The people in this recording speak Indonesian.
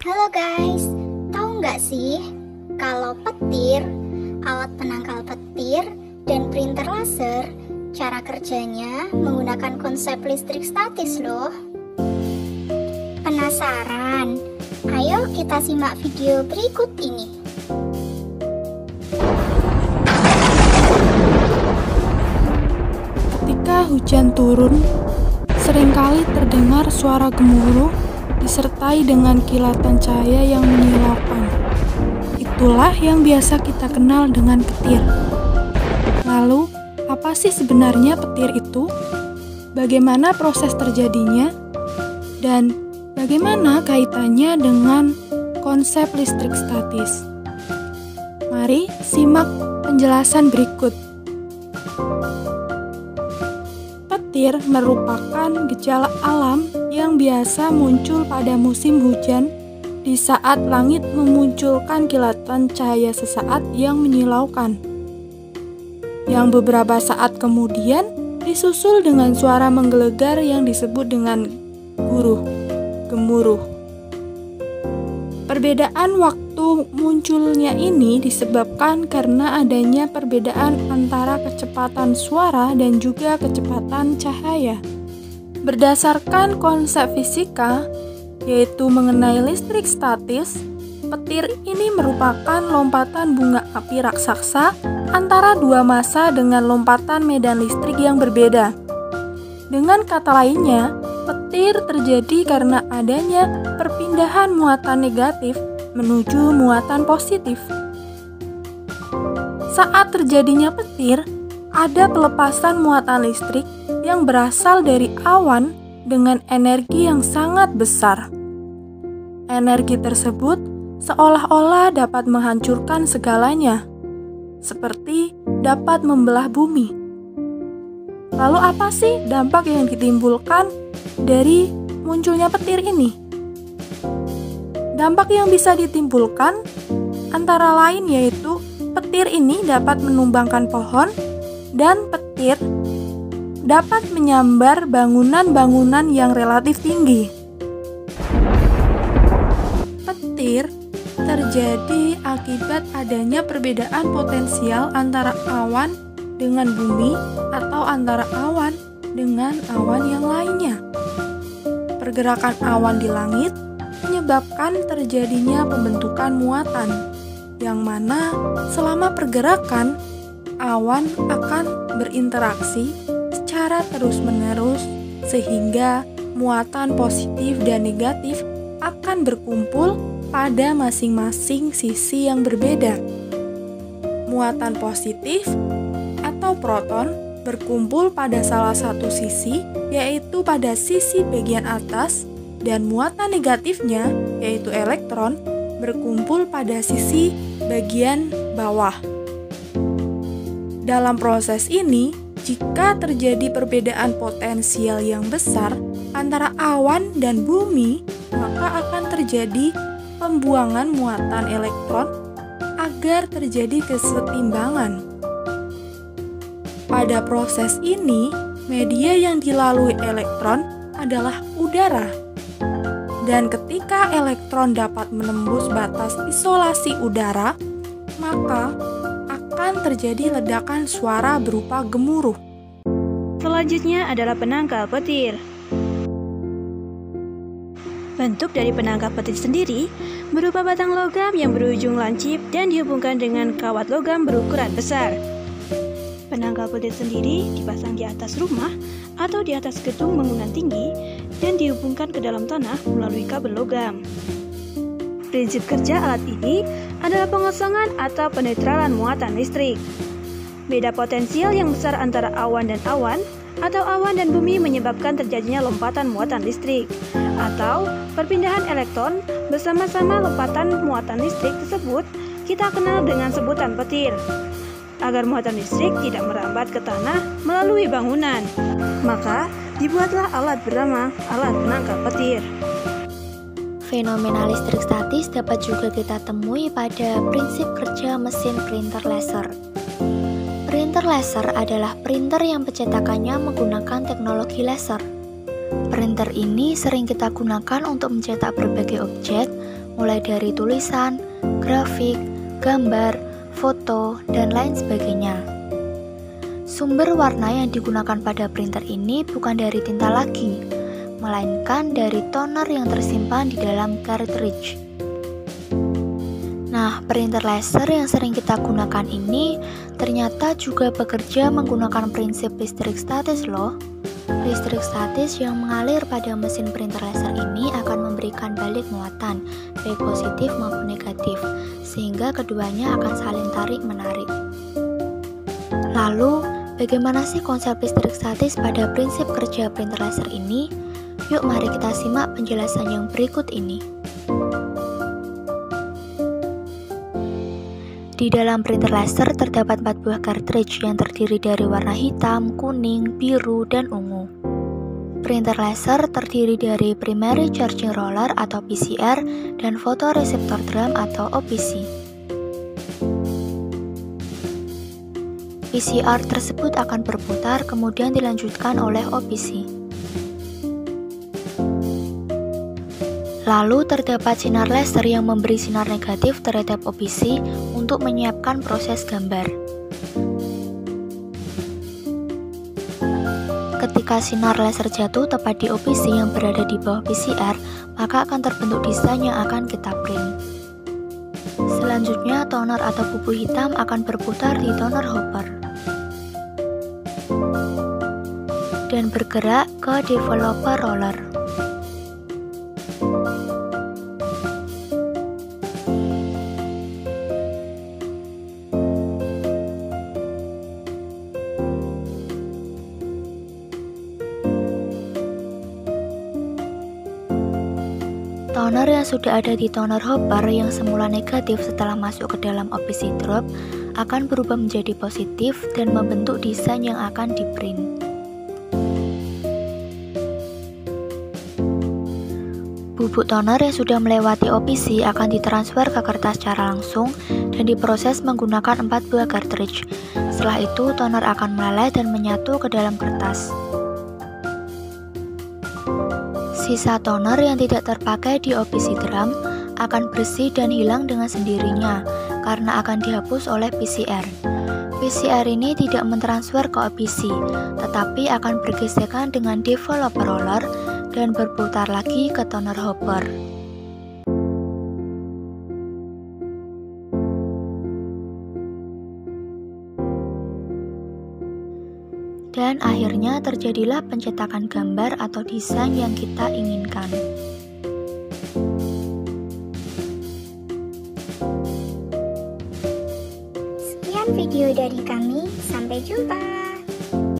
Halo guys, tahu nggak sih kalau petir, alat penangkal petir, dan printer laser, cara kerjanya menggunakan konsep listrik statis loh. Penasaran? Ayo kita simak video berikut ini. Ketika hujan turun, seringkali terdengar suara gemuruh disertai dengan kilatan cahaya yang menyilaukan. Itulah yang biasa kita kenal dengan petir. Lalu, apa sih sebenarnya petir itu? Bagaimana proses terjadinya? Dan bagaimana kaitannya dengan konsep listrik statis? Mari simak penjelasan berikut. Petir merupakan gejala alam yang biasa muncul pada musim hujan di saat langit memunculkan kilatan cahaya sesaat yang menyilaukan, yang beberapa saat kemudian disusul dengan suara menggelegar yang disebut dengan gemuruh. Perbedaan waktu munculnya ini disebabkan karena adanya perbedaan antara kecepatan suara dan juga kecepatan cahaya. Berdasarkan konsep fisika, yaitu mengenai listrik statis, petir ini merupakan lompatan bunga api raksasa antara dua massa dengan lompatan medan listrik yang berbeda. Dengan kata lainnya, petir terjadi karena adanya perpindahan muatan negatif menuju muatan positif. Saat terjadinya petir, ada pelepasan muatan listrik yang berasal dari awan dengan energi yang sangat besar. Energi tersebut seolah-olah dapat menghancurkan segalanya, seperti dapat membelah bumi. Lalu apa sih dampak yang ditimbulkan dari munculnya petir ini? Dampak yang bisa ditimbulkan antara lain yaitu petir ini dapat menumbangkan pohon dan petir dapat menyambar bangunan-bangunan yang relatif tinggi. Petir terjadi akibat adanya perbedaan potensial antara awan dengan bumi atau antara awan dengan awan yang lainnya. Pergerakan awan di langit menyebabkan terjadinya pembentukan muatan, yang mana selama pergerakan awan akan berinteraksi secara terus-menerus sehingga muatan positif dan negatif akan berkumpul pada masing-masing sisi yang berbeda. Muatan positif atau proton berkumpul pada salah satu sisi, yaitu pada sisi bagian atas, dan muatan negatifnya, yaitu elektron, berkumpul pada sisi bagian bawah. Dalam proses ini, jika terjadi perbedaan potensial yang besar antara awan dan bumi, maka akan terjadi pembuangan muatan elektron agar terjadi kesetimbangan. Pada proses ini, media yang dilalui elektron adalah udara. Dan ketika elektron dapat menembus batas isolasi udara, maka akan terjadi ledakan suara berupa gemuruh. Selanjutnya adalah penangkal petir. Bentuk dari penangkal petir sendiri berupa batang logam yang berujung lancip dan dihubungkan dengan kawat logam berukuran besar. Penangkal petir sendiri dipasang di atas rumah atau di atas gedung bangunan tinggi dan dihubungkan ke dalam tanah melalui kabel logam. Prinsip kerja alat ini adalah pengosongan atau penetralan muatan listrik. Beda potensial yang besar antara awan dan awan atau awan dan bumi menyebabkan terjadinya lompatan muatan listrik atau perpindahan elektron bersama-sama lompatan muatan listrik tersebut kita kenal dengan sebutan petir. Agar muatan listrik tidak merambat ke tanah melalui bangunan, maka dibuatlah alat bernama alat penangkal petir. Fenomena listrik statis dapat juga kita temui pada prinsip kerja mesin printer laser. Printer laser adalah printer yang pencetakannya menggunakan teknologi laser. Printer ini sering kita gunakan untuk mencetak berbagai objek, mulai dari tulisan, grafik, gambar, foto, dan lain sebagainya. Sumber warna yang digunakan pada printer ini bukan dari tinta lagi, melainkan dari toner yang tersimpan di dalam cartridge. Nah, printer laser yang sering kita gunakan ini ternyata juga bekerja menggunakan prinsip listrik statis loh. Listrik statis yang mengalir pada mesin printer laser ini akan memberikan balik muatan, baik positif maupun negatif, sehingga keduanya akan saling tarik-menarik. Lalu, bagaimana sih konsep listrik statis pada prinsip kerja printer laser ini? Yuk mari kita simak penjelasan yang berikut ini. Di dalam printer laser terdapat 4 buah cartridge yang terdiri dari warna hitam, kuning, biru, dan ungu. Printer laser terdiri dari primary charging roller atau PCR dan photoreceptor drum atau OPC. PCR tersebut akan berputar kemudian dilanjutkan oleh OPC. Lalu terdapat sinar laser yang memberi sinar negatif terhadap OPC untuk menyiapkan proses gambar. Ketika sinar laser jatuh tepat di OPC yang berada di bawah PCR, maka akan terbentuk desain yang akan kita print. Selanjutnya, toner atau bubu hitam akan berputar di toner hopper dan bergerak ke developer roller. Toner yang sudah ada di toner hopper yang semula negatif setelah masuk ke dalam OPC drop akan berubah menjadi positif dan membentuk desain yang akan di-print. Bubuk toner yang sudah melewati OPC akan ditransfer ke kertas secara langsung dan diproses menggunakan 4 buah cartridge. Setelah itu, toner akan meleleh dan menyatu ke dalam kertas. Sisa toner yang tidak terpakai di OPC drum akan bersih dan hilang dengan sendirinya karena akan dihapus oleh PCR. PCR ini tidak mentransfer ke OPC, tetapi akan bergesekan dengan developer roller dan berputar lagi ke toner hopper. Dan akhirnya terjadilah pencetakan gambar atau desain yang kita inginkan. Sekian video dari kami, sampai jumpa.